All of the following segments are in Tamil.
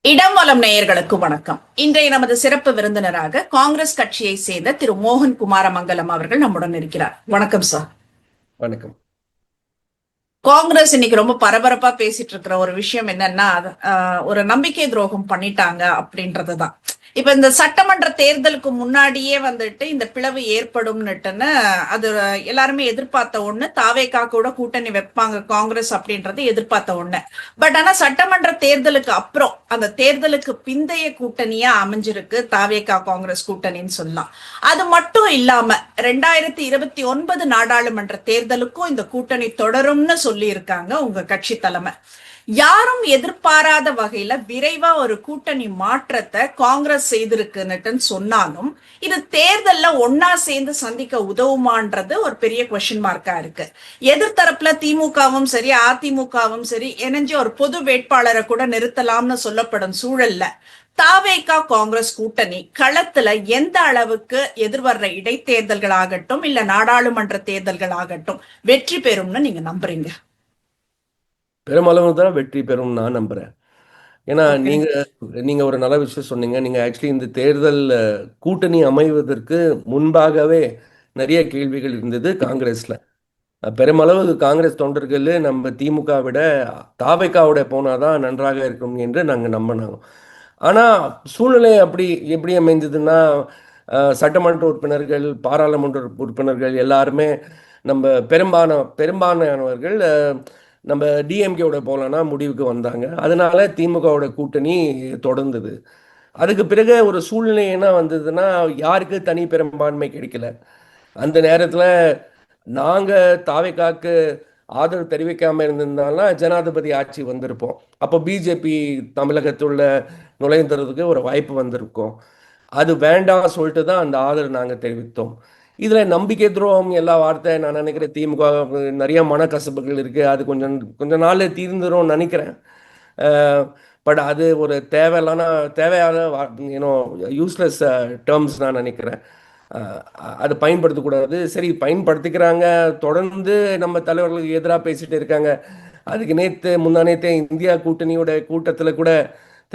இடம் வலம் நேயர்களுக்கு வணக்கம். இன்றைய நமது சிறப்பு விருந்தினராக காங்கிரஸ் கட்சியை சேர்ந்த திரு மோகன் குமாரமங்கலம் அவர்கள் நம்முடன் இருக்கிறார். வணக்கம் சார். வணக்கம். காங்கிரஸ் இன்னைக்கு ரொம்ப பரபரப்பா பேசிட்டு இருக்கிற ஒரு விஷயம் என்னன்னா, ஒரு நம்பிக்கை துரோகம் பண்ணிட்டாங்க அப்படின்றதுதான். இப்ப இந்த சட்டமன்ற தேர்தலுக்கு முன்னாடியே வந்துட்டு இந்த பிளவு ஏற்படும்னுட்டுன்னு அது எல்லாருமே எதிர்பார்த்த ஒண்ணு. தாவேகா கூட கூட்டணி வைப்பாங்க காங்கிரஸ் அப்படின்றது எதிர்பார்த்த ஒண்ணு. பட் ஆனா சட்டமன்ற தேர்தலுக்கு அப்புறம் அந்த தேர்தலுக்கு பிந்தைய கூட்டணியா அமைஞ்சிருக்கு தாவேகா காங்கிரஸ் கூட்டணின்னு சொல்லலாம். அது மட்டும் இல்லாம 2029 நாடாளுமன்ற தேர்தலுக்கும் இந்த கூட்டணி தொடரும்னு சொல்லி இருக்காங்க உங்க கட்சி தலைமை. யாரும் எதிர்பாராத வகையில விரைவா ஒரு கூட்டணி மாற்றத்தை காங்கிரஸ் செய்திருக்குன்னு சொன்னாலும் இது தேர்தல்ல ஒன்னா சேர்ந்து சந்திக்க உதவுமான்றது ஒரு பெரிய கொஸ்டின் மார்க்கா இருக்கு. எதிர்த்தரப்புல திமுகவும் சரி அதிமுகவும் சரி இணைஞ்சு ஒரு பொது வேட்பாளரை கூட நிறுத்தலாம்னு சொல்லப்படும் சூழல்ல தாவேகா காங்கிரஸ் கூட்டணி களத்துல எந்த அளவுக்கு எதிர்வர்ற இடைத்தேர்தல்கள் ஆகட்டும் இல்ல நாடாளுமன்ற தேர்தல்கள் ஆகட்டும் வெற்றி பெறும்னு நீங்க நம்புறீங்க? பெருமளவு தான் வெற்றி பெறும் நான் நம்புறேன். ஏன்னா நீங்க நீங்க ஒரு நல்ல விஷயம் சொன்னீங்க. நீங்க ஆக்சுவலி இந்த தேர்தல் கூட்டணி அமைவதற்கு முன்பாகவே நிறைய கேள்விகள் இருந்தது காங்கிரஸ்ல. பெருமளவு காங்கிரஸ் தொண்டர்கள் நம்ம திமுக விட தாவேகாவோட போனாதான் நன்றாக இருக்கும் என்று நாங்க நம்பினோம். ஆனா சூழ்நிலை அப்படி எப்படி அமைந்ததுன்னா, சட்டமன்ற உறுப்பினர்கள், பாராளுமன்ற உறுப்பினர்கள் எல்லாருமே நம்ம பெரும்பான்மையானவர்கள் நம்ம டிஎம்கேவோட போகலான்னா முடிவுக்கு வந்தாங்க. அதனால திமுகவோட கூட்டணி தொடர்ந்தது. அதுக்கு பிறகு ஒரு சூழ்நிலை என்ன வந்ததுன்னா, யாருக்கு தனி பெரும்பான்மை கிடைக்கல. அந்த நேரத்தில் நாங்கள் தாவேகாக்கு ஆதரவு தெரிவிக்காமல் இருந்திருந்தாலும் ஜனாதிபதி ஆட்சி வந்திருப்போம். அப்போ பிஜேபி தமிழகத்துள்ள நுழைந்ததுக்கு ஒரு வாய்ப்பு வந்திருக்கும். அது வேண்டாம் சொல்லிட்டு தான் அந்த ஆதரவு நாங்கள் தெரிவித்தோம். இதில் நம்பிக்கை துரோகம் எல்லா வார்த்தை நான் நினைக்கிறேன். திமுக நிறைய மனக்கசப்புகள் இருக்குது. அது கொஞ்சம் நாள் தீர்ந்துடும் நினைக்கிறேன். பட் அது ஒரு தேவையான ஏன்னோ யூஸ்லெஸ் டேர்ம்ஸ் நான் நினைக்கிறேன். அது பயன்படுத்தக்கூடாது. சரி, பயன்படுத்திக்கிறாங்க. தொடர்ந்து நம்ம தலைவர்களுக்கு எதிராக பேசிட்டு இருக்காங்க. அதுக்கு முந்தானேத்தே இந்தியா கூட்டணியோட கூட்டத்தில் கூட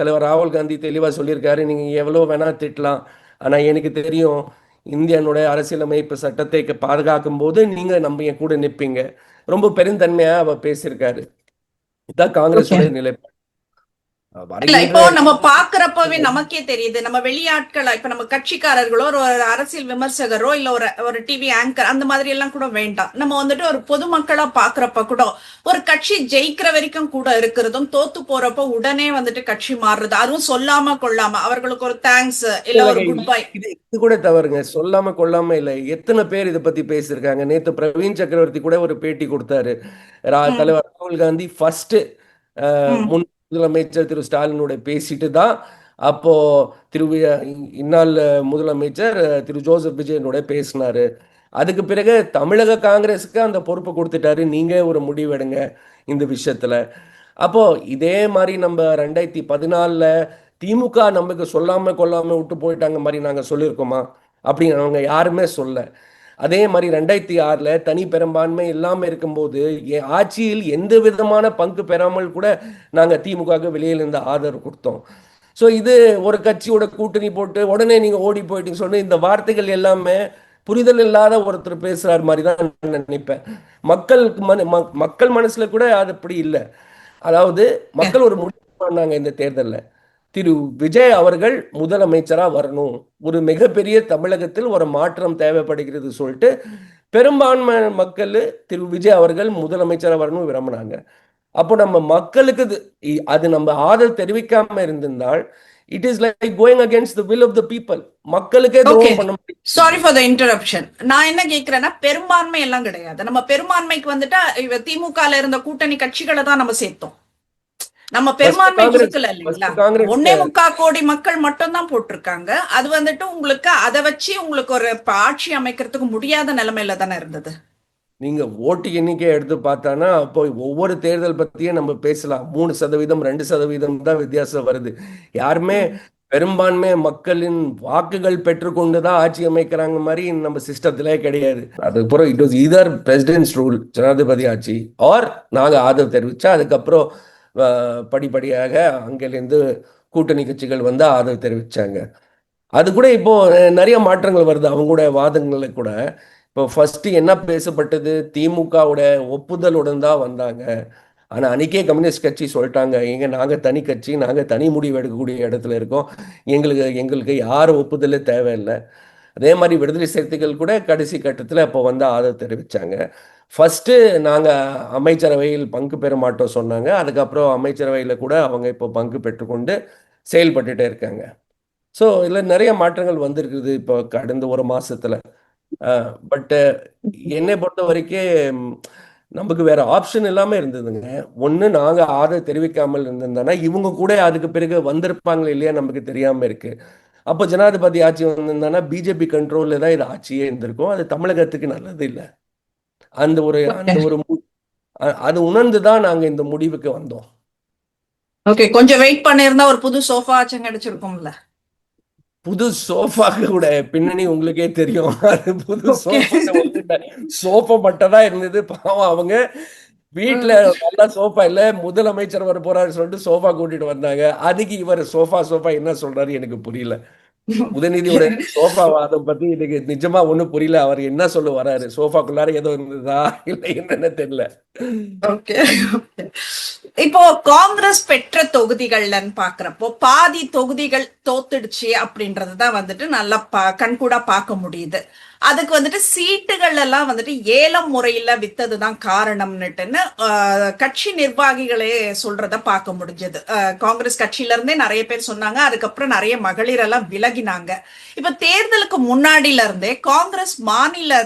தலைவர் ராகுல் காந்தி தெளிவாக சொல்லியிருக்காரு, நீங்கள் எவ்வளோ வேணால் திட்டலாம், ஆனால் எனக்கு தெரியும் இந்தியனுடைய அரசியலமைப்பு சட்டத்தை பாதுகாக்கும் போது நீங்கள் நம்ம என் கூட நிற்பீங்க. ரொம்ப பெருந்தன்மையாக அவர் பேசியிருக்காரு. இதுதான் காங்கிரஸோட நிலைப்பாடு. இல்ல, இப்போ நம்ம பாக்குறப்பவே நமக்கே தெரியுது. நம்ம வெளியாட்களா இப்ப நம்ம கட்சிக்காரர்களோ ஒரு அரசியல் விமர்சகரோ இல்ல ஒரு டிவி ஆங்கர் அந்த மாதிரி எல்லாம் கூட வேண்டாம். நம்ம வந்துட்டு ஒரு பொதுமக்களா பாக்குறப்ப கூட ஒரு கட்சி ஜெயிக்கிற வரைக்கும் கூட இருக்கிறதும், தோத்து போறப்ப உடனே வந்துட்டு கட்சி மாறுறது, அதுவும் சொல்லாம கொள்ளாம அவர்களுக்கு ஒரு தேங்க்ஸ் இல்ல ஒரு குட் பை, இது கூட தவறுங்க. சொல்லாம கொள்ளாம இல்ல, எத்தனை பேர் இதை பத்தி பேசியிருக்காங்க. நேத்து பிரவீன் சக்கரவர்த்தி கூட ஒரு பேட்டி கொடுத்தாரு. தலைவர் ராகுல் காந்தி ஃபர்ஸ்ட் முதலமைச்சர் திரு ஸ்டாலினோட பேசிட்டு தான் அப்போ இந்நாள் முதலமைச்சர் திரு ஜோசப் விஜயனோட பேசினாரு. அதுக்கு பிறகு தமிழக காங்கிரஸுக்கு அந்த பொறுப்பை கொடுத்துட்டாரு, நீங்க ஒரு முடிவெடுங்க இந்த விஷயத்துல. அப்போ இதே மாதிரி நம்ம 2014 திமுக நமக்கு சொல்லாம கொள்ளாம விட்டு போயிட்டாங்க மாதிரி நாங்க சொல்லியிருக்கோமா? அப்படின்னு அவங்க யாருமே சொல்ல. அதே மாதிரி 2006 தனி பெரும்பான்மை இல்லாமல் இருக்கும்போது ஆட்சியில் எந்த விதமான பங்கு பெறாமல் கூட நாங்கள் திமுக வெளியில் இருந்து ஆதரவு கொடுத்தோம். ஸோ இது ஒரு கட்சியோட கூட்டணி போட்டு உடனே நீங்கள் ஓடி போயிட்டீங்க சொன்ன இந்த வார்த்தைகள் எல்லாமே புரிதல் இல்லாத ஒருத்தர் பேசுறாரு மாதிரி தான் நினைப்பேன். மக்கள் மனசுல கூட அது அப்படி இல்லை. அதாவது மக்கள் ஒரு முடிவு பண்ணாங்க இந்த தேர்தலில், திரு விஜய் அவர்கள் முதலமைச்சரா வரணும், ஒரு மிகப்பெரிய தமிழகத்தில் ஒரு மாற்றம் தேவைப்படுகிறது சொல்லிட்டு பெரும்பான்மை மக்கள் திரு விஜய் அவர்கள் முதலமைச்சரா வரணும் விரும்பினாங்க. அப்போ நம்ம மக்களுக்கு அது நம்ம ஆதரவு தெரிவிக்காம இருந்திருந்தால் it is like going against the will of the people. மக்களுக்கே துரோகம் பண்ண முடியும். Sorry for the interruption. நான் என்ன கேக்குறேன்னா, பெரும்பான்மை எல்லாம் கிடையாது. நம்ம பெரும்பான்மைக்கு வந்துட்டா திமுகல இருந்த கூட்டணி கட்சிகளை தான் நம்ம சேர்த்தோம். நம்ம பெரும்பான்மை கொடுக்கல இல்லைங்களா? 1.25 கோடி மக்கள் மட்டும் தான் போட்டிருக்காங்க. அது வந்துட்டு உங்களுக்கு அதை வச்சு உங்களுக்கு ஒரு ஆட்சி அமைக்கிறதுக்கு முடியாத நிலைமையில தானே இருந்தது. நீங்க ஓட்டு எண்ணிக்கை எடுத்து பார்த்தானா அப்போ ஒவ்வொரு தேர்தல் பத்தியும் நம்ம பேசலாம். 3%, 2% தான் வித்தியாசம் வருது. யாருமே பெரும்பான்மை மக்களின் வாக்குகள் பெற்றுக்கொண்டுதான் ஆட்சி அமைக்கிறாங்க மாதிரி நம்ம சிஸ்டத்திலே கிடையாது. அதுக்கப்புறம் it was either president's rule, ஜனாதிபதி ஆட்சி, ஆர் நாங்க ஆதரவு தெரிவிச்சா அதுக்கப்புறம் படிப்படியாக அங்கிருந்து கூட்டணி கட்சிகள் வந்து ஆதரவு தெரிவிச்சாங்க. அது கூட இப்போ நிறைய மாற்றங்கள் வருது அவங்களோட வாதங்கள்ல கூட. இப்போ ஃபர்ஸ்ட் என்ன பேசப்பட்டது, திமுகவோட ஒப்புதலுடன் தான் வந்தாங்க. ஆனா அன்னைக்கே கம்யூனிஸ்ட் கட்சி சொல்லிட்டாங்க, எங்க நாங்க தனி கட்சி, நாங்க தனி முடிவு எடுக்கக்கூடிய இடத்துல இருக்கோம், எங்களுக்கு எங்களுக்கு யார் ஒப்புதலே தேவையில்லை. அதே மாதிரி விடுதலை சிறுத்தைகள் கூட கடைசி கட்டத்தில் அப்போ வந்து ஆதரவு தெரிவிச்சாங்க. ஃபர்ஸ்ட் நாங்க அமைச்சரவையில் பங்கு பெற மாட்டோம் சொன்னாங்க. அதுக்கப்புறம் அமைச்சரவையில் கூட அவங்க இப்போ பங்கு பெற்றுக்கொண்டு செயல்பட்டுட்டே இருக்காங்க. ஸோ இதில் நிறைய மாற்றங்கள் வந்திருக்குது இப்போ கடந்த ஒரு மாசத்துல. பட் என்னை பொறுத்த வரைக்கும் நமக்கு வேற ஆப்ஷன் இல்லாம இருந்ததுங்க. ஒண்ணு நாங்க ஆதரவு தெரிவிக்காமல் இருந்திருந்தோம்னா இவங்க கூட அதுக்கு பிறகு வந்திருப்பாங்களா இல்லையா நமக்கு தெரியாம இருக்கு. அப்போ ஜனாதிபதி ஆட்சி வந்திருந்தானா பிஜேபி கண்ட்ரோல்ல தான் இது ஆட்சியே இருந்திருக்கும். அது தமிழகத்துக்கு நல்லது இல்லை. அந்த ஒரு அந்த ஒரு அது உணர்ந்து தான் நாங்க இந்த முடிவுக்கு வந்தோம். ஓகே, கொஞ்சம் வெயிட் பண்ணிருந்தா ஒரு புது சோஃபா ஆச்சும் கிடைச்சிருக்கும்ல. புது சோஃபாக்கு கூட பின்னணி உங்களுக்கே தெரியும். அது புது ஓகே. சோஃபா சோஃபா மட்டும் தான் இருந்தது. பாவம் அவங்க வீட்டுல நல்லா சோஃபா இல்ல, முதலமைச்சர் வர போறாரு சொல்லிட்டு சோஃபா கூட்டிட்டு வந்தாங்க. அதுக்கு இவர் சோஃபா சோஃபா என்ன சொல்றாரு எனக்கு புரியல. உதயநிதியோட சோஃபா வாதம் பத்தி எனக்கு நிஜமா ஒண்ணும் புரியல. அவர் என்ன சொல்ல வராரு, சோஃபாக்குள்ளார ஏதோ இருந்ததா இல்ல என்னன்னு தெரியல. ஓகே. இப்போ காங்கிரஸ் பெற்ற தொகுதிகள்லன்னு பாக்குறப்போ பாதி தொகுதிகள் தோத்துடுச்சு அப்படின்றதுதான் வந்துட்டு நல்லா கண்கூடா பார்க்க முடியுது. அதுக்கு வந்துட்டு சீட்டுகள் எல்லாம் வந்துட்டு ஏலம் முறையில வித்ததுதான் காரணம்னுட்டுன்னு கட்சி நிர்வாகிகளே சொல்றத பார்க்க முடிஞ்சது. காங்கிரஸ் கட்சியில இருந்தே நிறைய பேர் சொன்னாங்க. அதுக்கப்புறம் நிறைய மகளிர் எல்லாம் விலகினாங்க. இப்ப தேர்தலுக்கு முன்னாடில இருந்தே காங்கிரஸ் மாநில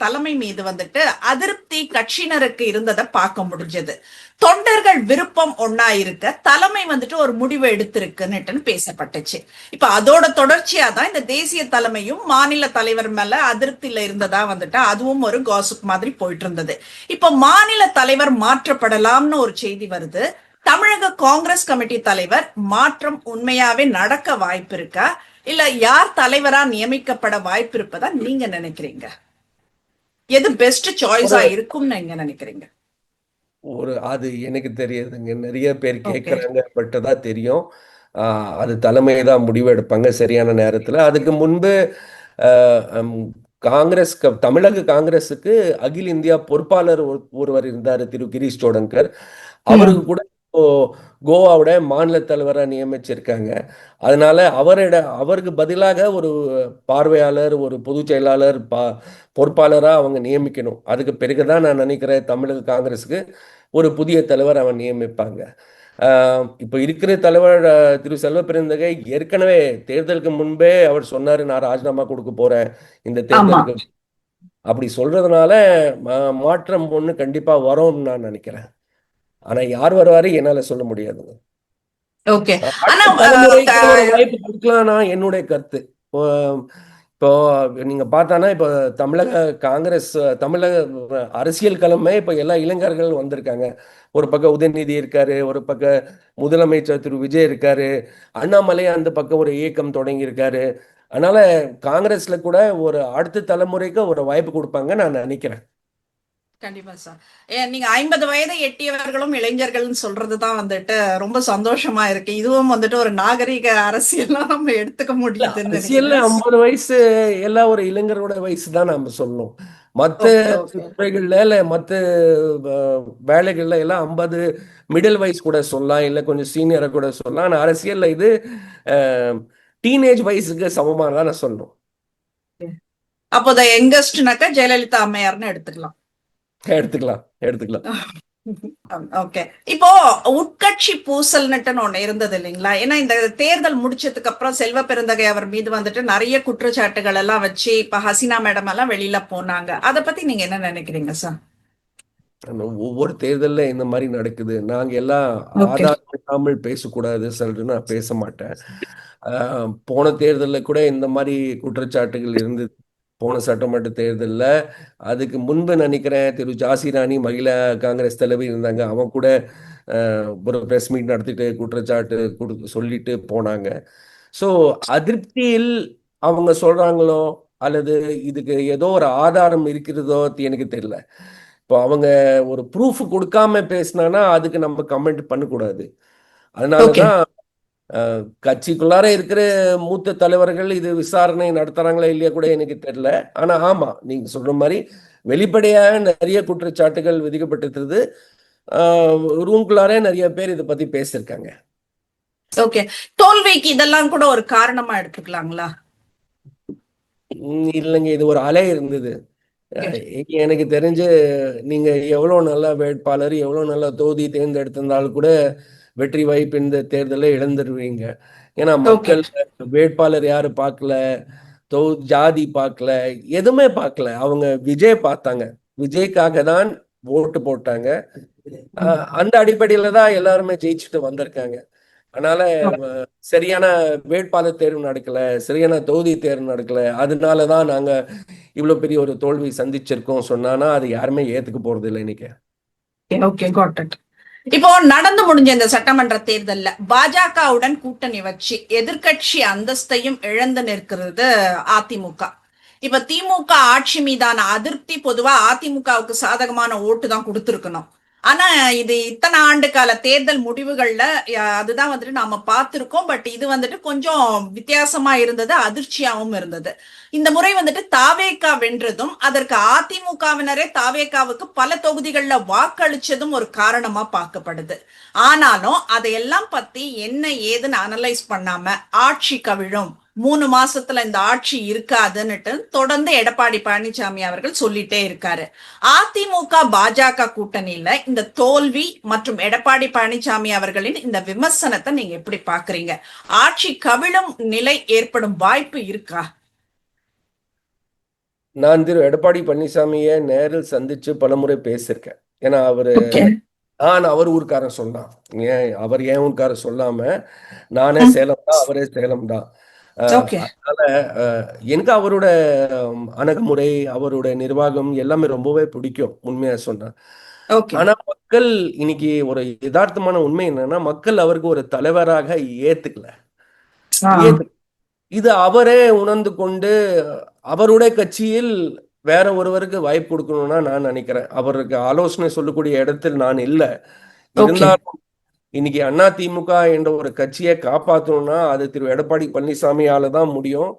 தலைமை மீது வந்துட்டு அதிருப்தி கட்சியினருக்கு இருந்ததை பார்க்க முடிஞ்சது. தொண்டர்கள் விருப்பம் ஒன்னா இருக்க தலைமை வந்துட்டு ஒரு முடிவு எடுத்திருக்குன்னு பேசப்பட்டுச்சு. இப்ப அதோட தொடர்ச்சியா தான் இந்த தேசிய தலைமையும் மாநில தலைவர் மேல அதிருப்தியில இருந்ததா வந்துட்டு அதுவும் ஒரு காசிப் மாதிரி போயிட்டு இருந்தது. இப்ப மாநில தலைவர் மாற்றப்படலாம்னு ஒரு செய்தி வருது. தமிழக காங்கிரஸ் கமிட்டி தலைவர் மாற்றம் உண்மையாவே நடக்க வாய்ப்பு இருக்கா, இல்ல யார் தலைவரா நியமிக்கப்பட வாய்ப்பு இருப்பதா நீங்க நினைக்கிறீங்க? எது பெஸ்ட் சாய்ஸா இருக்கும்னு நீங்க நினைக்கிறீங்க? அது எனக்கு தெரியாதுங்க. நிறைய பேர் கேட்கறாங்க, பட் தான் தெரியும். அது தலைமை தான் முடிவு எடுப்பாங்க சரியான நேரத்துல. அதுக்கு முன்பு காங்கிரஸ் தமிழக காங்கிரஸுக்கு அகில இந்தியா பொறுப்பாளர் ஒருவர் இருந்தார், திரு கிரீஷ் சோடங்கர். அவருக்கு கூட இப்போ கோவாவோட மாநில தலைவராக நியமிச்சிருக்காங்க. அதனால அவருக்கு பதிலாக ஒரு பார்வையாளர், ஒரு பொதுச் செயலாளர், பொறுப்பாளராக அவங்க நியமிக்கணும். அதுக்கு பிறகுதான் நான் நினைக்கிறேன் தமிழக காங்கிரஸுக்கு ஒரு புதிய தலைவர் அவன் நியமிப்பாங்க. இப்போ இருக்கிற தலைவர் திரு செல்வ பெருந்தகை ஏற்கனவே தேர்தலுக்கு முன்பே அவர் சொன்னாரு, நான் ராஜினாமா கொடுக்க போறேன் இந்த தேர்தலுக்கு. அப்படி சொல்றதுனால மாற்றம் ஒண்ணு கண்டிப்பா வரும்னு நான் நினைக்கிறேன். ஆனா யார் வருவாரு என்னால சொல்ல முடியாதுங்க. ஓகே. வாய்ப்பு கொடுக்கலாம்னா என்னுடைய கருத்து. இப்போ இப்போ நீங்க பார்த்தானா இப்போ தமிழக அரசியல் களமே இப்போ எல்லா இளைஞர்கள் வந்திருக்காங்க. ஒரு பக்கம் உதயநிதி இருக்காரு, ஒரு பக்கம் முதலமைச்சர் திரு விஜய் இருக்காரு, அண்ணாமலை அந்த பக்கம் ஒரு இயக்கம் தொடங்கி இருக்காரு. அதனால காங்கிரஸ்ல கூட ஒரு அடுத்த தலைமுறைக்கு ஒரு வாய்ப்பு கொடுப்பாங்க நான் நினைக்கிறேன். கண்டிப்பா சார். நீங்க 50 வயதை எட்டியவர்களும் இளைஞர்கள் சொல்றதுதான் வந்துட்டு ரொம்ப சந்தோஷமா இருக்கு. இதுவும் வந்துட்டு ஒரு நாகரிக அரசியலா நம்ம எடுத்துக்க முடியுது. அரசியல்ல 50 வயசு எல்லாம் ஒரு இளைஞரோட வயசு தான் நாம சொல்லணும். மற்ற துறைகள்ல இல்ல மற்ற வேலைகள்ல எல்லாம் 50 மிடில் வயசு கூட சொல்லலாம், இல்ல கொஞ்சம் சீனியரை கூட சொல்லலாம். ஆனா அரசியல்ல இது டீனேஜ் வயசுக்கு சமமா தான் நான் சொல்லணும். அப்போ யங்கஸ்ட்னாக்கா ஜெயலலிதா அம்மையார்னு எடுத்துக்கலாம். எடுத்துக்கலாம். ஓகே. இப்போ உட்கட்சி பூசல்னுட்டு ஒண்ணு இருந்தது இல்லைங்களா? ஏன்னா இந்த தேர்தல் முடிச்சதுக்கு அப்புறம் செல்வ பெருந்தகை அவர் மீது வந்துட்டு நிறைய குற்றச்சாட்டுகள் எல்லாம் வச்சு இப்ப ஹசீனா மேடம் எல்லாம் வெளியில போனாங்க. அத பத்தி நீங்க என்ன நினைக்கிறீங்க சார்? ஒவ்வொரு தேர்தல்ல இந்த மாதிரி நடக்குது. நாங்க எல்லாம் ஆதாரம் இல்லாமல் பேசக்கூடாது சொல்லிட்டு நான் பேச மாட்டேன். போன தேர்தலில் கூட இந்த மாதிரி குற்றச்சாட்டுகள் இருந்தது. போன சட்டமன்ற தேர்தலில் அதுக்கு முன்பு நினைக்கிறேன் திரு ஜாசி ராணி மகிழா காங்கிரஸ் தலைவி இருந்தாங்க. அவங்க கூட ஒரு ப்ரெஸ் மீட் நடத்திட்டு குற்றச்சாட்டு சொல்லிட்டு போனாங்க. ஸோ அதிருப்தியில் அவங்க சொல்றாங்களோ அல்லது இதுக்கு ஏதோ ஒரு ஆதாரம் இருக்கிறதோ எனக்கு தெரியல. இப்போ அவங்க ஒரு ப்ரூஃப் கொடுக்காம பேசினானா அதுக்கு நம்ம கமெண்ட் பண்ணக்கூடாது. அதனாலதான் கட்சிக்குள்ளார இருக்கிற மூத்த தலைவர்கள் இது விசாரணை நடத்துறாங்களா இல்லையா கூட எனக்கு தெரியல. ஆனா ஆமா, நீங்க சொல்ற மாதிரி வெளிப்படையாக நிறைய குற்றச்சாட்டுகள் விதிக்கப்பட்டிருக்கிறது. ரூம்குள்ளாரே நிறைய பேர் இதை பத்தி பேசியிருக்காங்க. ஓகே, தோல்விக்கு இதெல்லாம் கூட ஒரு காரணமா எடுத்துக்கலாங்களா? இல்லைங்க, இது ஒரு அலை இருந்தது. எனக்கு தெரிஞ்சு நீங்க எவ்வளவு நல்ல வேட்பாளர், எவ்வளவு நல்ல தொகுதி தேர்ந்தெடுத்திருந்தாலும் கூட வெற்றி வாய்ப்பு இந்த தேர்தலை இழந்துருவீங்க. ஏன்னா ஓகே, மக்கள் வேட்பாளர் யாரு பார்க்கல, ஜாதி பார்க்கல, எதுவுமே பார்க்கல. அவங்க விஜய் பார்த்தாங்க. விஜய்க்காக தான் ஓட்டு போட்டாங்க. அந்த அடிப்படையில தான் எல்லாருமே ஜெயிச்சுட்டு வந்திருக்காங்க. அதனால சரியான வேட்பாளர் தேர்வு நடக்கல, சரியான தொகுதி தேர்வு நடக்கல, அதனாலதான் நாங்க இவ்வளவு பெரிய ஒரு தோல்வி சந்திச்சிருக்கோம் சொன்னானா அது யாருமே ஏத்துக்க போறது இல்லை இன்னைக்கு. Okay, got it. இப்போ நடந்து முடிஞ்ச இந்த சட்டமன்ற தேர்தல்ல பாஜகவுடன் கூட்டணி வச்சு எதிர்க்கட்சி அந்தஸ்தையும் இழந்து நிற்கிறது அதிமுக. இப்ப திமுக ஆட்சி மீதான அதிருப்தி பொதுவா அதிமுகவுக்கு சாதகமான ஓட்டு தான் கொடுத்திருக்கணும். ஆனா இது இத்தனை ஆண்டு கால தேர்தல் முடிவுகள்ல அதுதான் வந்துட்டு நாம பார்த்திருக்கோம். பட் இது வந்துட்டு கொஞ்சம் வித்தியாசமா இருந்தது, அதிர்ச்சியாவும் இருந்தது. இந்த முறை வந்துட்டு தாவேகா வென்றதும் அதற்கு அதிமுகவினரே தாவேகாவுக்கு பல தொகுதிகள்ல வாக்களிச்சதும் ஒரு காரணமா பார்க்கப்படுது. ஆனாலும் அதையெல்லாம் பத்தி என்ன ஏதுன்னு அனலைஸ் பண்ணாம ஆட்சி கவிழும், 3 மாசத்துல இந்த ஆட்சி இருக்காதுன்னுட்டு தொடர்ந்து எடப்பாடி பழனிசாமி அவர்கள் சொல்லிட்டே இருக்காரு. அதிமுக பாஜக கூட்டணியில இந்த தோல்வி மற்றும் எடப்பாடி பழனிசாமி அவர்களின் இந்த விமர்சனத்தை நீங்க எப்படி பாக்குறீங்க? ஆட்சி கவிழும் நிலை ஏற்படும் வாய்ப்பு இருக்கா? நான் திரு எடப்பாடி பழனிசாமியை நேரில் சந்திச்சு பலமுறை பேசியிருக்கேன். ஏன்னா அவர் ஊர்க்காரன் சொன்னான். அவர் ஏன் ஊர்க்காரன் சொல்லாம நானே சேலம் தான், அவரே சேலம் தான். அதனால எனக்கு அவரோட அணுகுமுறை, அவரோட நிர்வாகம் எல்லாமே ரொம்பவே பிடிக்கும் உண்மையா சொன்னேன். ஆனா மக்கள் இன்னைக்கு ஒரு யதார்த்தமான உண்மை என்னன்னா, மக்கள் அவருக்கு ஒரு தலைவராக ஏத்துக்கல. இது அவரே உணர்ந்து கொண்டு அவருடைய கட்சியில் வேற ஒருவருக்கு வாய்ப்பு கொடுக்கணும்னா நான் நினைக்கிறேன். அவருக்கு ஆலோசனை சொல்லக்கூடிய இடத்தில் நான் இல்லை. இருந்தாலும் இன்னைக்கு அண்ணா திமுக என்ற ஒரு கட்சியை காப்பாற்றணும்னா அது திரு எடப்பாடி பழனிசாமியால தான் முடியும்.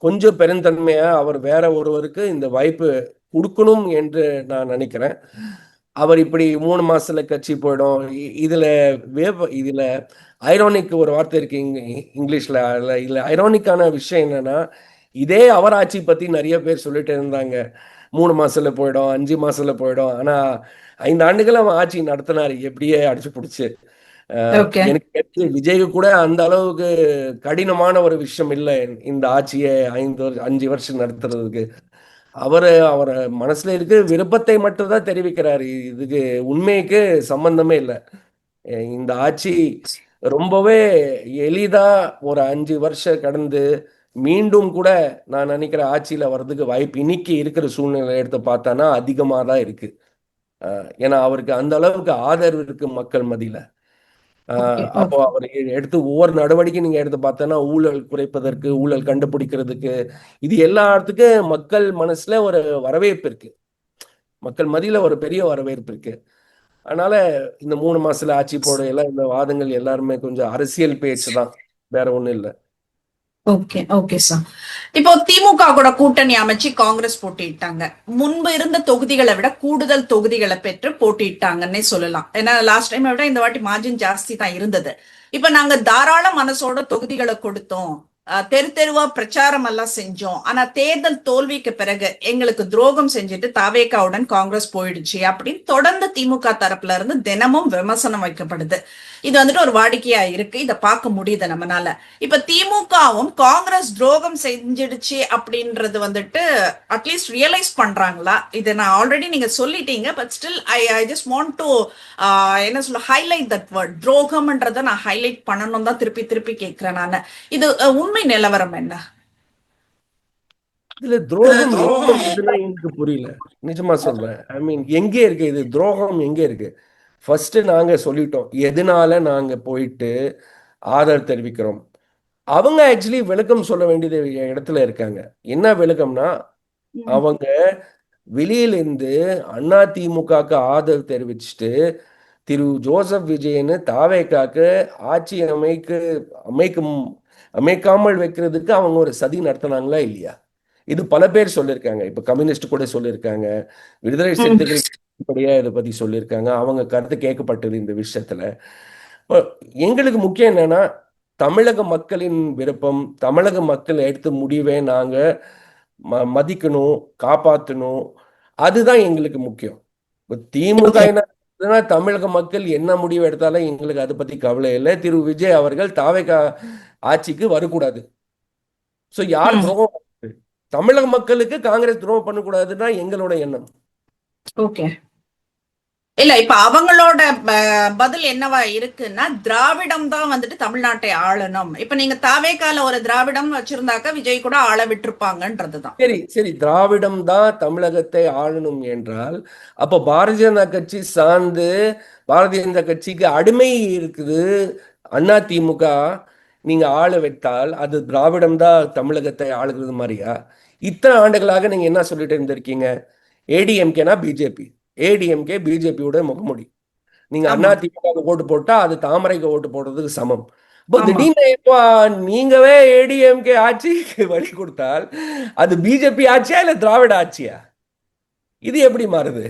கொஞ்சம் பெருந்தன்மையா அவர் வேற ஒருவருக்கு இந்த வாய்ப்பு கொடுக்கணும் என்று நான் நினைக்கிறேன். அவர் இப்படி 3 மாசத்துல கட்சி போயிடும். இதுல ஐரானிக் ஒரு வார்த்தை இருக்கு இங்கிலீஷ்ல. இதுல ஐரானிக்கான விஷயம் என்னன்னா, இதே அவர் ஆட்சி பத்தி நிறைய பேர் சொல்லிட்டு இருந்தாங்க. 3 மாசத்துல போயிடும், 5 மாசத்துல போயிடும். ஆனா 5 ஆண்டுகள் அவன் ஆட்சி நடத்தினாரு எப்படியே அடிச்சு பிடிச்சு. எனக்கு தெரிஞ்சு விஜய்க்கு கூட அந்த அளவுக்கு கடினமான ஒரு விஷயம் இல்லை இந்த ஆட்சியை 5 வருஷம் நடத்துறதுக்கு. அவர் மனசுல இருக்க விருப்பத்தை மட்டும் தான் தெரிவிக்கிறாரு. இதுக்கு உண்மைக்கு சம்பந்தமே இல்லை. இந்த ஆட்சி ரொம்பவே எளிதா ஒரு 5 வருஷம் கடந்து மீண்டும் கூட நான் நினைக்கிற ஆட்சியில வர்றதுக்கு வாய்ப்பு இன்னைக்கு இருக்கிற சூழ்நிலை எடுத்து பார்த்தானா அதிகமா தான் இருக்கு. ஏன்னா அவருக்கு அந்த அளவுக்கு ஆதரவு இருக்கு மக்கள் மத்தியில. அப்போ அவர் எடுத்து ஒவ்வொரு நடவடிக்கை நீங்க எடுத்து பார்த்தோன்னா ஊழல் குறைப்பதற்கு, ஊழல் கண்டுபிடிக்கிறதுக்கு, இது எல்லாத்துக்கும் மக்கள் மனசுல ஒரு வரவேற்பு இருக்கு. மக்கள் மத்தியில ஒரு பெரிய வரவேற்பு இருக்கு. அதனால இந்த 3 மாசத்துல ஆட்சி போடையில இந்த வாதங்கள் எல்லாருமே கொஞ்சம் அரசியல் பேச்சு தான், வேற ஒண்ணும் இல்லை. Okay sir. இப்போ திமுக கூட கூட்டணி அமைச்சு காங்கிரஸ் போட்டிட்டாங்க. முன்பு இருந்த தொகுதிகளை விட கூடுதல் தொகுதிகளை பெற்று போட்டிட்டாங்கன்னே சொல்லலாம். ஏன்னா லாஸ்ட் டைம் விட இந்த வாட்டி மார்ஜின் ஜாஸ்தி தான் இருந்தது. இப்ப நாங்க தாராள மனசோட தொகுதிகளை கொடுத்தோம், தெரு தெருவா பிரச்சாரம் எல்லாம் செஞ்சோம். ஆனா தேர்தல் தோல்விக்கு பிறகு எங்களுக்கு துரோகம் செஞ்சுட்டு தாவேகாவுடன் காங்கிரஸ் போயிடுச்சு அப்படின்னு தொடர்ந்து திமுக தரப்புல இருந்து தினமும் விமர்சனம் வைக்கப்படுது. இது வந்துட்டு ஒரு வாடிக்கையா இருக்கு. இதை பார்க்க முடியுது நம்மனால. இப்ப திமுகவும் காங்கிரஸ் துரோகம் செஞ்சிடுச்சு அப்படின்றது வந்துட்டு அட்லீஸ்ட் ரியலைஸ் பண்றாங்களா? இதை நான் ஆல்ரெடி நீங்க சொல்லிட்டீங்க. But still I just want to என்ன சொல்ல ஹைலைட் தட் வேர்ட் துரோகம்ன்றதை நான் ஹைலைட் பண்ணணும் தான் திருப்பி திருப்பி கேட்கிறேன் நான். இது உண்மை நிலவரம் என்ன? இதுல துரோகம் எனக்கு புரியல, நிஜமா சொல்றேன். ஐ மீன் எங்கே இருக்கு இது துரோகம்? எங்கே இருக்கு? ஃபர்ஸ்ட் நாங்க சொல்லிட்டோம் எதனால நாங்க போயிட்டு ஆதரவு தெரிவிக்கிறோம். அவங்க ஆக்சுவலி விளக்கம் சொல்ல வேண்டியது இடத்துல இருக்காங்க. என்ன விளக்கம்னா, அவங்க வெளியிலிருந்து அண்ணா திமுகக்கு ஆதரவு தெரிவிச்சுட்டு திரு ஜோசப் விஜயன் தாவேக்காக்கு ஆட்சி அமைக்கும் அமைக்காமல் வைக்கிறதுக்கு அவங்க ஒரு சதி நடத்தினாங்களா இல்லையா? இது பல பேர் சொல்லியிருக்காங்க. இப்ப கம்யூனிஸ்ட் கூட சொல்லியிருக்காங்க, விடுதலை ம். சிறுத்தைகள் படியா இதை பத்தி சொல்லியிருக்காங்க. அவங்க கருத்து கேட்கப்பட்டது இந்த விஷயத்துல. இப்ப எங்களுக்கு முக்கியம் என்னன்னா, தமிழக மக்களின் விருப்பம், தமிழக மக்கள் எடுத்த முடிவை நாங்க மதிக்கணும், காப்பாற்றணும். அதுதான் எங்களுக்கு முக்கியம். இப்ப திமுக ஓகே. என்ன தமிழக மக்கள் என்ன முடிவு எடுத்தாலும் எங்களுக்கு அதை பத்தி கவலை இல்லை. திரு விஜய் அவர்கள் தாவேகா ஆட்சிக்கு வரக்கூடாது. ஸோ யார் ம். துரோகம் தமிழக மக்களுக்கு காங்கிரஸ் துரோகம் பண்ணக்கூடாதுன்னா எங்களோட எண்ணம். ஓகே. இல்ல இப்ப அவங்களோட பதில் என்னவா இருக்குன்னா, திராவிடம் தான் வந்துட்டு தமிழ்நாட்டை ஆளணும். இப்ப நீங்க தாவேக்கால ஒரு திராவிடம் வச்சிருந்தாக்க விஜய் கூட ஆள விட்டுருப்பாங்கன்றதுதான். சரி சரி, திராவிடம் தான் தமிழகத்தை ஆளணும் என்றால் அப்ப பாரதிய ஜனதா கட்சி சார்ந்து பாரதிய ஜனதா கட்சிக்கு அடிமை இருக்குது அண்ணா திமுக நீங்க ஆள வைத்தால் அது திராவிடம் தான் தமிழகத்தை ஆளுகிறது மாதிரியா? இத்தனை ஆண்டுகளாக நீங்க என்ன சொல்லிட்டு இருந்திருக்கீங்க? ஏடிஎம்கேனா பிஜேபி, ஏடிஎம்கே பிஜேபியோட முகமூடி. நீங்க அண்ணா ஆமா, திமுக ஓட்டு போட்டா அது தாமரைக்கு ஓட்டு போடுறதுக்கு சமம். இப்போ ஆமா. திடீர்னு இப்போ நீங்கவே ஏடிஎம்கே ஆட்சிக்கு வழி கொடுத்தால் அது பிஜேபி ஆட்சியா இல்ல திராவிட ஆட்சியா? இது எப்படி மாறுது?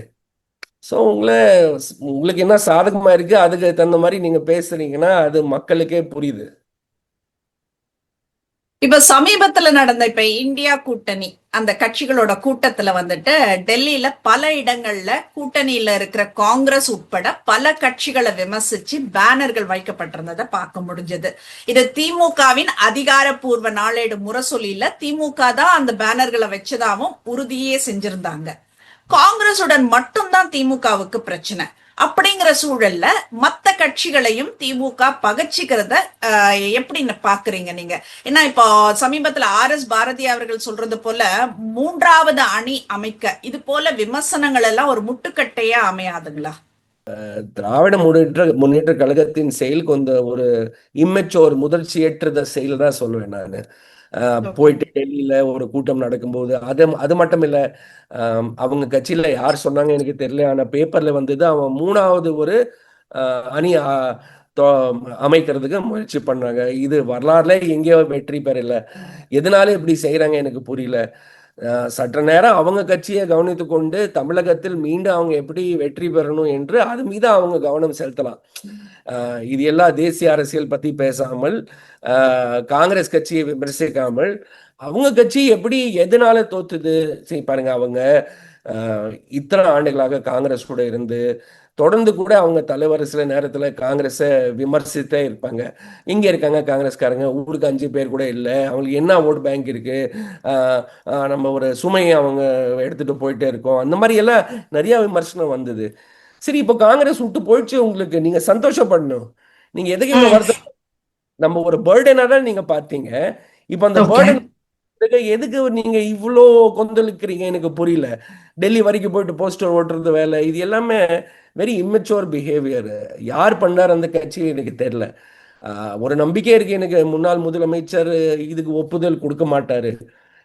ஸோ உங்களுக்கு என்ன சாதகமா இருக்கு அதுக்கு தகுந்த மாதிரி நீங்க பேசுறீங்கன்னா அது மக்களுக்கே புரியுது. இப்ப சமீபத்துல நடந்த இப்ப இந்தியா கூட்டணி அந்த கட்சிகளோட கூட்டத்துல வந்துட்டு டெல்லியில பல இடங்கள்ல கூட்டணியில இருக்கிற காங்கிரஸ் உட்பட பல கட்சிகளை விமர்சிச்சு பேனர்கள் வைக்கப்பட்டிருந்ததை பார்க்க முடிஞ்சது. இது திமுகவின் அதிகாரப்பூர்வ நாளேடு முரசொலியில திமுக தான் அந்த பேனர்களை வச்சதாவும் உறுதியே செஞ்சிருந்தாங்க. காங்கிரசுடன் மட்டும்தான் திமுகவுக்கு பிரச்சனை. அப்படிங்கிற சூழல்ல மத்த கட்சிகளையும் திமுக பகச்சிக்கிறத எப்படின்னு பாக்குறீங்க நீங்க? ஏன்னா இப்போ சமீபத்துல RS பாரதி அவர்கள் சொல்றது போல 3வது அணி அமைக்க இது போல விமர்சனங்கள் எல்லாம் ஒரு முட்டுக்கட்டையா அமையாதுங்களா? திராவிட முன்னேற்ற கழகத்தின் செயல் கொஞ்சம் ஒரு இம்மெச்சோர் முதிர்ச்சியற்ற செயல் தான் சொல்லுவேன் நான். ஓகே. போயிட்டு டெல்லியில ஒரு கூட்டம் நடக்கும்போது அது அது மட்டும் இல்லை, அவங்க கட்சியில யார் சொன்னாங்க எனக்கு தெரியல, ஆனா பேப்பர்ல வந்தது அவன் 3வது ஒரு அணி அமைக்கிறதுக்கு முயற்சி பண்ணாங்க. இது வரலாறுல எங்கேயோ வெற்றி பெறல. எதனால இப்படி செய்யறாங்க எனக்கு புரியல. சற்று நேரம் அவங்க கட்சியை கவனித்து கொண்டு தமிழகத்தில் மீண்டும் அவங்க எப்படி வெற்றி பெறணும் என்று அது மீது அவங்க கவனம் செலுத்தலாம். இது எல்லாம் தேசிய அரசியல் பத்தி பேசாமல் காங்கிரஸ் கட்சியை விமர்சிக்காமல் அவங்க கட்சி எப்படி எதனால தோத்துது சரி பாருங்க. அவங்க இத்தனை ஆண்டுகளாக காங்கிரஸ் கூட இருந்து தொடர்ந்து கூட அவங்க தலைவர் சில நேரத்துல காங்கிரஸை விமர்சித்தே இருப்பாங்க. இங்க இருக்காங்க காங்கிரஸ்காரங்க ஊருக்கு 5 பேர் கூட இல்லை, அவங்களுக்கு என்ன ஓட் பேங்க் இருக்கு, நம்ம ஒரு சுமையை அவங்க எடுத்துட்டு போயிட்டே இருக்கோம், அந்த மாதிரி எல்லாம் நிறைய விமர்சனம் வந்தது. சரி இப்போ காங்கிரஸ் விட்டு போயிடுச்சு, உங்களுக்கு நீங்க சந்தோஷப்படணும். நீங்க எதுக்கு இவ்வளவு வருத்தம்? நம்ம ஒரு பேர்டனா தான் நீங்க பார்த்தீங்க. இப்போ அந்த ஓகே. பேர்டன் எதுக்கு நீங்க இவ்வளோ கொந்தளிக்கிறீங்க எனக்கு புரியல. டெல்லி வரைக்கும் போயிட்டு போஸ்டர் ஓட்டுறது வேலை, இது எல்லாமே வெரி இம்மெச்சோர் பிஹேவியர். யார் பண்ணார் அந்த கட்சி எனக்கு தெரியல. ஒரு நம்பிக்கை இருக்கு எனக்கு, முன்னாள் முதலமைச்சர் இதுக்கு ஒப்புதல் கொடுக்க மாட்டாரு.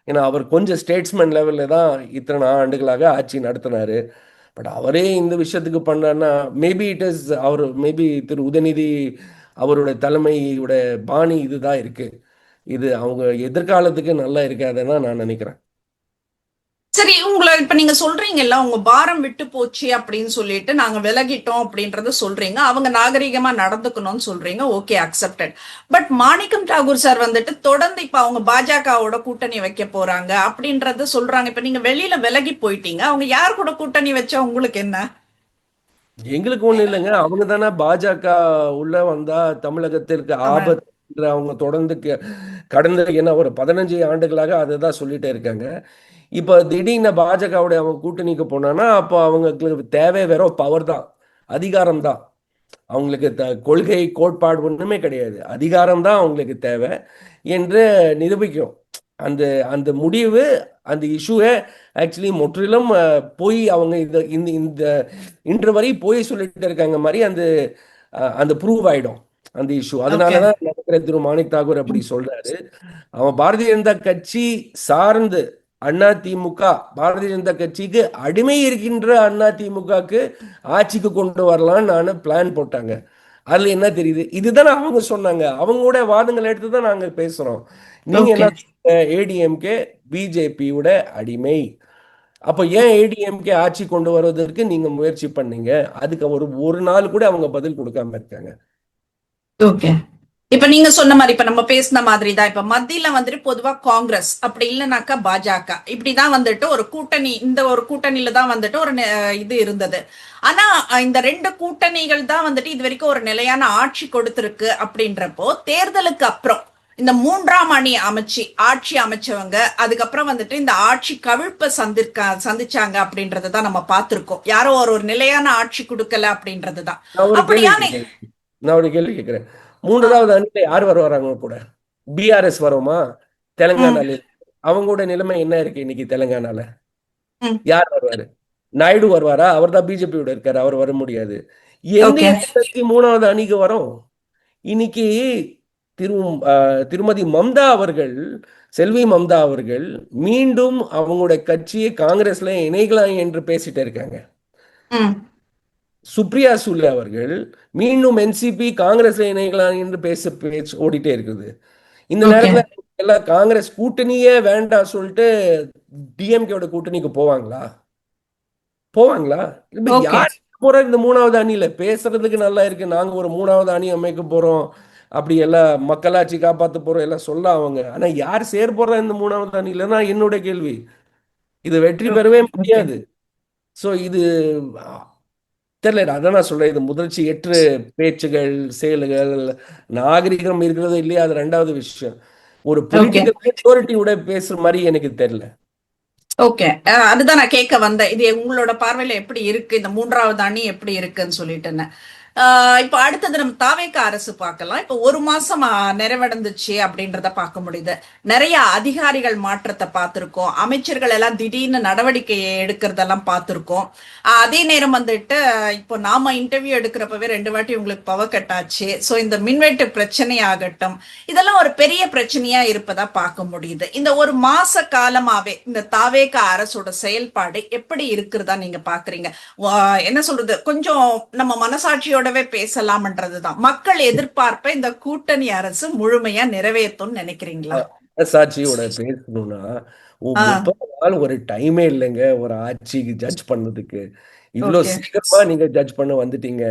ஏன்னா அவர் கொஞ்சம் ஸ்டேட்ஸ்மேன் லெவல்ல தான் இத்தனை ஆண்டுகளாக ஆட்சி நடத்தினாரு. பட் அவரே இந்த விஷயத்துக்கு பண்ணார்னா மேபி இட் இஸ் அவர் மேபி திரு உதயநிதி அவருடைய தலைமையோட பாணி இதுதான் இருக்கு. இது அவங்க எதிர்காலத்துக்கு நல்லா இருக்காதுன்னு நான் நினைக்கிறேன். சரி, உங்களை இப்ப நீங்க சொல்றீங்கல்ல உங்க பாரம் விட்டு போச்சு அப்படின்னு சொல்லிட்டு நாங்க விலகிட்டோம் அப்படின்றத சொல்றீங்க, அவங்க நாகரிகமா நடந்துக்கணும்னு சொல்றீங்க, okay accepted. But Manickam Tagore sir வந்துட்டு தொடர்ந்து இப்ப அவங்க பாஜகவோட கூட்டணி வைக்க போறாங்க அப்படின்றத சொல்றாங்க. இப்ப நீங்க வெளியில விலகி போயிட்டீங்க, அவங்க யார் கூட கூட்டணி வச்சா உங்களுக்கு என்ன? எங்களுக்கு ஒண்ணு இல்லைங்க. அவங்க தானே பாஜக உள்ள வந்தா தமிழகத்திற்கு அவன். ஆபத்து என்று அவங்க தொடர்ந்து கடந்த என்ன ஒரு 15 ஆண்டுகளாக அதை தான் சொல்லிட்டே இருக்காங்க. இப்ப திடீர்னு பாஜகவுடைய அவங்க கூட்டணிக்கு போனான்னா அப்போ அவங்களுக்கு தேவை வெறும் பவர் தான், அதிகாரம் தான். அவங்களுக்கு கொள்கை கோட்பாடு ஒண்ணுமே கிடையாது, அதிகாரம் தான் அவங்களுக்கு தேவை என்று நிரூபிக்கும். அந்த அந்த முடிவு அந்த இஷ்யூவை ஆக்சுவலி முற்றிலும் போய் அவங்க இந்த இந்த இந்த இன்று வரை போய் சொல்லிட்டு இருக்காங்க மாதிரி அந்த அந்த ப்ரூவ் ஆயிடும் அந்த இஷ்யூ. ஓகே. அதனாலதான் திரு மாணிக் தாகூர் அப்படி சொல்றாரு. அவன் பாரதிய ஜனதா கட்சி சார்ந்து அதிமுக பாரதிய ஜனதா கட்சிக்கு அடிமை இருக்கின்ற அதிமுகக்கு ஆட்சிக்கு கொண்டு வரலாம்னு நான் பிளான் போட்டாங்க. அதுல என்ன தெரியுது? இதுதானே அவங்க சொன்னாங்க. அவங்களோட வாதங்களை எடுத்து தான் நாங்க பேசுறோம். நீங்க ஓகே. என்ன ஏடிஎம்கே பிஜேபியோட அடிமை. அப்ப ஏன் ஏடிஎம்கே ஆட்சி கொண்டு வருவதற்கு நீங்க முயற்சி பண்ணீங்க? அதுக்கு ஒரு நாள் கூட அவங்க பதில் கொடுக்காம இருக்காங்க. ஓகே. இப்ப நீங்க சொன்ன மாதிரி இப்ப நம்ம பேசின மாதிரி தான் இப்ப மத்தியில வந்துட்டு பொதுவா காங்கிரஸ் அப்படி இல்லைனாக்கா பாஜக இப்படிதான் வந்துட்டு ஒரு கூட்டணி, இந்த ஒரு கூட்டணியில தான் வந்துட்டு ஒரு இது இருந்தது. ஆனா இந்த ரெண்டு கூட்டணிகள் தான் வந்துட்டு இது வரைக்கும் ஒரு நிலையான ஆட்சி கொடுத்திருக்கு. அப்படின்றப்போ தேர்தலுக்கு அப்புறம் இந்த மூன்றாம் அணி ஆட்சி அமைச்சவங்க அதுக்கப்புறம் வந்துட்டு இந்த ஆட்சி கவிழ்ப்பை சந்திச்சாங்க அப்படின்றதான் நம்ம பார்த்திருக்கோம். யாரோ ஒரு நிலையான ஆட்சி கொடுக்கல அப்படின்றதுதான். அப்படியான நான் ஒரு கேள்வி கேட்கிறேன். மூன்றாவது அணியில யார் வருவாங்க கூட? பிஆர்எஸ் வருமா தெலுங்கானால? அவங்களோட நிலைமை என்ன இருக்கு இன்னைக்கு தெலுங்கானால? யார் வருவாரு? நாயுடு வருவாரா? அவர் தான் பிஜேபியோட இருக்காரு, அவர் வர முடியாது. எந்த மூணாவது அணிக்கு வரும்? இன்னைக்கு திருமதி மம்தா அவர்கள், செல்வி மம்தா அவர்கள் மீண்டும் அவங்களுடைய கட்சியை காங்கிரஸ்ல இணைக்கலாம் என்று பேசிட்டு இருக்காங்க. சுப்ரியா சுலே அவர்கள் மீண்டும் என்சிபி காங்கிரஸ் இணைக்கலாம் என்று பேச்சு ஓடிட்டே இருக்குது. இந்த நேரத்துல எல்லாம் காங்கிரஸ் கூட்டணியே வேண்டாம் சொல்லிட்டு டிஎம்கேட கூட்டணிக்கு போவாங்களா? யார் போற? இந்த மூணாவது அணியில பேசுறதுக்கு நல்லா இருக்கு, நாங்க ஒரு மூணாவது அணி அமைக்க போறோம், அப்படி எல்லாம் மக்களாட்சி காப்பாத்த போறோம் எல்லாம் சொல்ல அவங்க. ஆனா யார் சேர போற இந்த மூணாவது அணியிலன்னா என்னோட கேள்வி. இது வெற்றி பெறவே முடியாது. சோ இது தெரியல. அதான் நான் சொல்றேன், இது முதற்சியற்ற பேச்சுகள், செயல்கள், நாகரிகம் இருக்கிறது இல்லையா, அது ரெண்டாவது விஷயம். ஒரு பொலிட்டிக்கல் மெச்சூரிட்டியோட பேசுற மாதிரி எனக்கு தெரியல. ஓகே, அதுதான் நான் கேட்க வந்தேன். இது உங்களோட பார்வையில எப்படி இருக்கு, இந்த மூன்றாவது அணி எப்படி இருக்குன்னு சொல்லிட்டுன்னு. இப்ப அடுத்தது நம்ம தாவேக்கா அரசு பார்க்கலாம். இப்ப ஒரு மாசம் நிறைவடைந்துச்சு அப்படின்றத பார்க்க முடியுது. நிறைய அதிகாரிகள் மாற்றத்தை பார்த்திருக்கோம். அமைச்சர்கள் எல்லாம் திடீர்னு நடவடிக்கையை எடுக்கிறதெல்லாம் பார்த்திருக்கோம். அதே நேரம் வந்துட்டு இப்போ நாம இன்டர்வியூ எடுக்கிறப்பவே 2 வாட்டி உங்களுக்கு பவர் கட் ஆச்சு. ஸோ இந்த மின்வெட்டு பிரச்சனை ஆகட்டும், இதெல்லாம் ஒரு பெரிய பிரச்சனையா இருப்பதா பார்க்க முடியுது. இந்த ஒரு மாச காலமாவே இந்த தாவேக்கா அரசோட செயல்பாடு எப்படி இருக்கிறதா நீங்க பாக்குறீங்க? என்ன சொல்றது, கொஞ்சம் நம்ம மனசாட்சியோடவே பேசலாம்ன்றதுதான். மக்கள் எதிர்பார்ப்பை இந்த கூட்டணி அரசு முழுமையா நிறைவேற்றும் நினைக்கிறீங்களா? மனசாட்சியோட பேசணும்னா 30 நாள் ஒரு டைமே இல்லைங்க ஒரு ஆட்சிக்கு ஜட்ஜ் பண்ணதுக்கு. இவ்வளவு சீக்கிரமா நீங்க ஜட்ஜ் பண்ண வந்துட்டீங்க.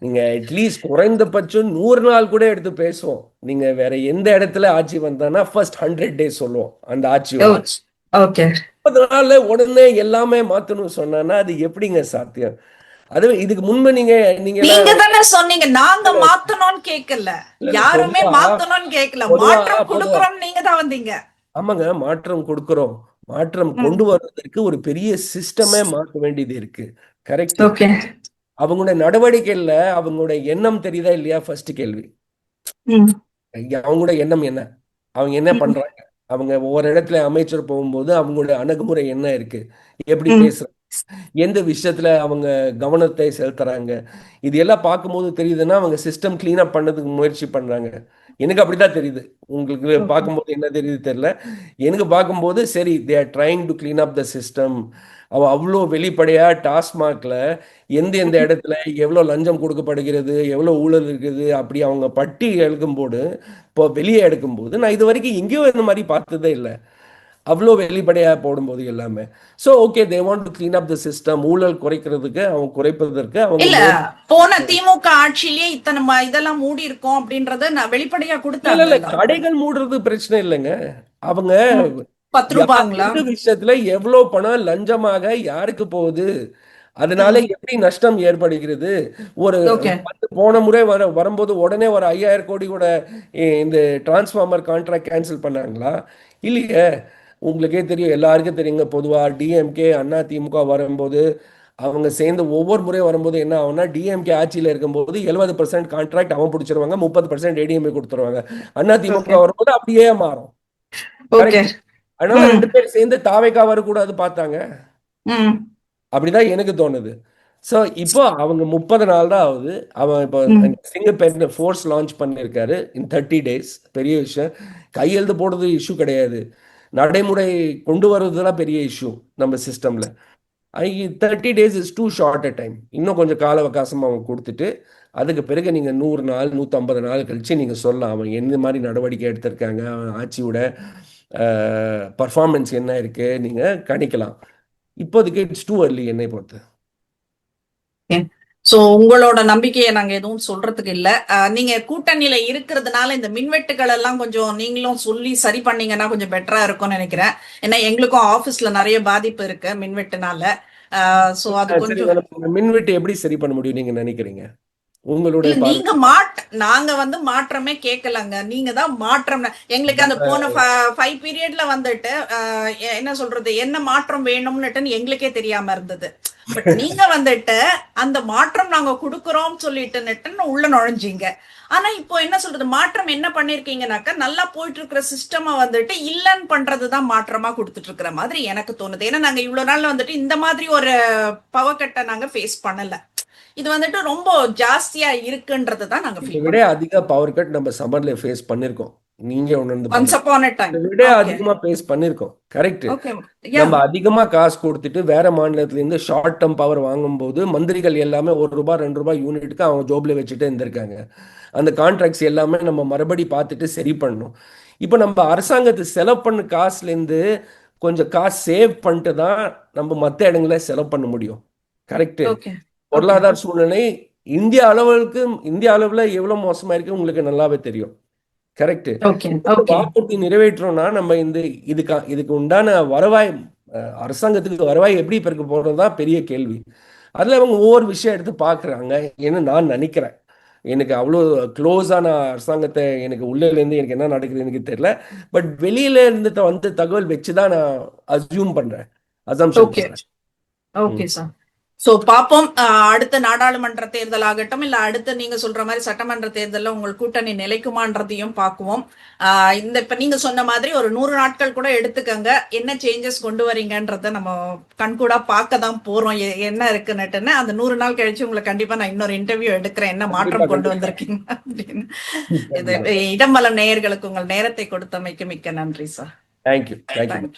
நீங்க அட்லீஸ்ட் குறைந்தபட்சம் 100 நாள் கூட எடுத்து பேசுவோம். நீங்க வேற எந்த இடத்துல ஆட்சி வந்தானா ஃபர்ஸ்ட் 100 டேஸ் சொல்லுவோம் அந்த ஆட்சி. 30 நாள்ல உடனே எல்லாமே மாத்தணும் சொன்னா அது எப்படிங்க சாத்தியம்? அது இதுக்கு முன்பு நீங்க தானே சொன்னீங்க நாங்க மாத்தணும்னு கேட்கல, யாருமே மாத்தணும்னு கேட்கல, மாற்றம் கொடுக்கறோம், நீங்க தான் வந்தீங்க. ஆமாங்க, மாற்றம் கொடுக்கறோம். மாற்றம் கொண்டு வர்றதுக்கு ஒரு பெரிய சிஸ்டமே மாற்ற வேண்டியது இருக்கு. கரெக்ட். அவங்களுடைய நடவடிக்கையில அவங்களுடைய எண்ணம் தெரியுதா இல்லையா? ஃபர்ஸ்ட் கேள்வி. அவங்களுடைய எண்ணம் என்ன? அவங்க என்ன பண்றாங்க? அவங்க ஒவ்வொரு இடத்துல அமைச்சர் போகும்போது அவங்களுடைய அணுகுமுறை என்ன இருக்கு? எப்படி பேசுறாங்க? எந்த விஷயத்துல அவங்க கவனத்தை செலுத்துறாங்க? இது எல்லாம் பார்க்கும்போது தெரியுதுன்னா அவங்க சிஸ்டம் கிளீன் அப் பண்ணதுக்கு முயற்சி பண்றாங்க. எனக்கு அப்படிதான் தெரியுது. உங்களுக்கு பார்க்கும்போது என்ன தெரியுது தெரியல. எனக்கு பார்க்கும்போது சரி, they are trying to clean up the system. அவ்வளோ வெளிப்படையா டாஸ்மாக்ல எந்த இடத்துல எவ்வளவு லஞ்சம் கொடுக்கப்படுகிறது, எவ்வளவு ஊழல் இருக்குது, அப்படி அவங்க பட்டி எடுக்கும்போது, இப்போ வெளியே எடுக்கும்போது நான் இது வரைக்கும் எங்கேயோ இந்த மாதிரி பார்த்ததே இல்லை. அவ்வளோ வெளிப்படையா போடும்போது எல்லாமே. So okay, they want to clean up the system. ஊழல் குறைக்கிறதுக்கு அவங்க குறைப்பதற்கு அவங்க இல்ல போன திமுக ஆட்சியிலேயே இத்தனை இதெல்லாம் மூடி இருக்கும் அப்படின்றத நான் வெளிப்படையா கொடுத்தாங்க. இல்ல கடைகள் மூடுறது பிரச்சனை இல்லைங்க. அவங்க 10 ரூபாய்ங்களா விஷயத்துல எவ்வளவு பணம் லஞ்சமாக யாருக்கு போகுது, அதனால எப்படி நஷ்டம் ஏற்படுகிறது? ஒரு போன முறை வரும்போது உடனே ஒரு 5000 கோடி கூட இந்த டிரான்ஸ்ஃபார்மர் கான்ட்ராக்ட் கேன்சல் பண்ணாங்களா? இல்லையே. உங்களுக்கே தெரியும், எல்லாருக்கும் தெரியுங்க. பொதுவாக டிஎம்கே அண்ணா திமுக வரும்போது அவங்க சேர்ந்து ஒவ்வொரு முறையும் வரும்போது என்ன ஆகும்னா, டிஎம்கே ஆட்சியில் இருக்கும்போது 70% கான்ட்ராக்ட் அவன் பிடிச்சிருவாங்க, 30% ஏடிஎம்ஏ கொடுத்துருவாங்க. அண்ணா திமுக வரும்போது அப்படியே மாறும். அதனால 2 பேர் சேர்ந்து தாவேக்கா வரக்கூடாது பார்த்தாங்க. அப்படிதான் எனக்கு தோணுது. ஸோ இப்போ அவங்க 30 நாள் தான் ஆகுது. அவன் இப்போ சிங்கப்பெண் ஃபோர்ஸ் லான்ச் பண்ணியிருக்காரு இன் 30 days. பெரிய விஷயம். கையெழுத்து போடுறது இஷ்யூ கிடையாது. நடைமுறை கொண்டு வர்றதுதான் பெரிய இஷ்யூ நம்ம சிஸ்டம்ல. 30 days is too short a time. இன்னும் கொஞ்சம் கால அவகாசம் அவங்க கொடுத்துட்டு அதுக்கு பிறகு நீங்க 100 நாள் 150 நாள் கழிச்சு நீங்க சொல்லலாம் அவன் எந்த மாதிரி நடவடிக்கை எடுத்திருக்காங்க, அவன் ஆட்சியோட பர்ஃபார்மன்ஸ் என்ன இருக்கு நீங்க கணிக்கலாம். இப்போதைக்கு இட்ஸ் டூ early என்னை பொறுத்து. சோ உங்களோட நம்பிக்கையை நாங்க எதுவும் சொல்றதுக்கு இல்ல. நீங்க கூட்டணியில இருக்கிறதுனால இந்த மின்வெட்டுகள் எல்லாம் கொஞ்சம் நீங்களும் சொல்லி சரி பண்ணீங்கன்னா கொஞ்சம் பெட்டரா இருக்கும்னு நினைக்கிறேன். ஏன்னா எங்களுக்கும் ஆபீஸ்ல நிறைய பாதிப்பு இருக்கு மின்வெட்டுனால. சோ அது சரி, கொஞ்சம் மேடம், மின்வெட்டு எப்படி சரி பண்ண முடியும் நீங்க நினைக்கிறீங்க? உங்களுடைய இல்ல, பார்வை. நீங்க நாங்க வந்து மாற்றமே கேட்கலங்க. நீங்க தான் மாற்றம். எங்களுக்கு அந்த போன 5 பீரியட்ல வந்துட்டு என்ன சொல்றது, என்ன மாற்றம் வேணும்னுட்டு எங்களுக்கே தெரியாம இருந்தது. பட் நீங்க வந்துட்டு அந்த மாற்றம் நாங்க குடுக்கறோம் சொல்லிட்டு உள்ள நுழைஞ்சீங்க. ஆனா இப்போ என்ன சொல்றது, மாற்றம் என்ன பண்ணிருக்கீங்கன்னாக்கா நல்லா போயிட்டு இருக்கிற சிஸ்டமா வந்துட்டு இல்லன்னு பண்றதுதான் மாற்றமா கொடுத்துட்டு இருக்கிற மாதிரி எனக்கு தோணுது. ஏன்னா நாங்க இவ்வளவு நாள் வந்துட்டு இந்த மாதிரி ஒரு பவர்கட்டை நாங்க ஃபேஸ் பண்ணல. இது வந்துட்டு ரொம்ப ஜாஸ்தியா இருக்குன்றது தான் நாங்க இதை ஃபீல் விட பண்றோம். அதிக பவர் கட் நம்ம சம்மர்ல ஃபேஸ் பண்ணிருக்கோம். நீங்க உணர்ந்து ஒன்ஸ் பாருங்க. Upon a time. இதை விட ஓகே அதிகமா ஃபேஸ் பண்ணிருக்கோம். கரெக்ட். ஓகே யா நம்ம அதிகமா காசு கொடுத்துட்டு வேற மாநிலத்துல இருந்து ஷார்ட் டேர்ம் பவர் வாங்கும்போது மந்திரிகள் எல்லாமே ₹1 ₹2 யூனிட்டுக்கு அவங்க ஜோப்ல வச்சுட்டு இருந்திருக்காங்க. அந்த கான்ட்ராக்ட்ஸ் எல்லாமே நம்ம மறுபடி பார்த்துட்டு சரி பண்ணணும். இப்போ நம்ம அரசாங்கத்தை செலவு பண்ண காசுல இருந்து கொஞ்சம் காசு சேவ் பண்ணிட்டு தான் நம்ம மற்ற இடங்களை செலவு பண்ண முடியும். கரெக்ட். ஓகே ஓகே பொருளாதார சூழ்நிலை இந்திய அளவுல எவ்வளவு மோசமா இருக்கு உங்களுக்கு நல்லாவே தெரியும். கரெக்ட். ஓகே ஓகே வாக்குறுதி நிறைவேற்றோம்னா நம்ம இதுக்கு உண்டான வருவாய், அரசாங்கத்துக்கு வருவாய் எப்படி பெருக்க போறதுதான் பெரிய கேள்வி. அதுல அவங்க ஒவ்வொரு விஷயம் எடுத்து பாக்குறாங்க என்று நான் நினைக்கிறேன். எனக்கு அவ்வளோ க்ளோஸா நான் அரசாங்கத்தை எனக்கு உள்ள இருந்து எனக்கு என்ன நடக்குது எனக்கு தெரியல. பட் வெளியில இருந்து வந்து தகவல் வச்சுதான் நான் அசியூம் பண்றேன், அசம்ஷன் ஓகே பண்றேன். Okay sir. சோ பாப்போம். அடுத்த நாடாளுமன்ற தேர்தல் ஆகட்டும் இல்ல அடுத்து நீங்க சொல்ற மாதிரி சட்டமன்ற தேர்தல்ல உங்கள் கூட்டணி நிலைக்குமான்றதையும் பாக்குவோம். இப்ப நீங்க சொன்ன மாதிரி ஒரு 100 நாட்கள் கூட எடுத்துக்கங்க, என்ன சேஞ்சஸ் கொண்டு வரீங்கன்றத நம்ம கண்கூடா பார்க்க தான் போறோம் என்ன இருக்குன்னுட்டுன்னு. அந்த 100 நாள் கழிச்சு உங்களை கண்டிப்பா நான் இன்னொரு இன்டர்வியூ எடுக்கிறேன், என்ன மாற்றம் கொண்டு வந்திருக்கீங்க அப்படின்னு. இது இடம்பலம் நேயர்களுக்கு உங்கள் நேரத்தை கொடுத்தமைக்கு மிக்க நன்றி சார். தேங்க்யூ. தேங்க்யூ.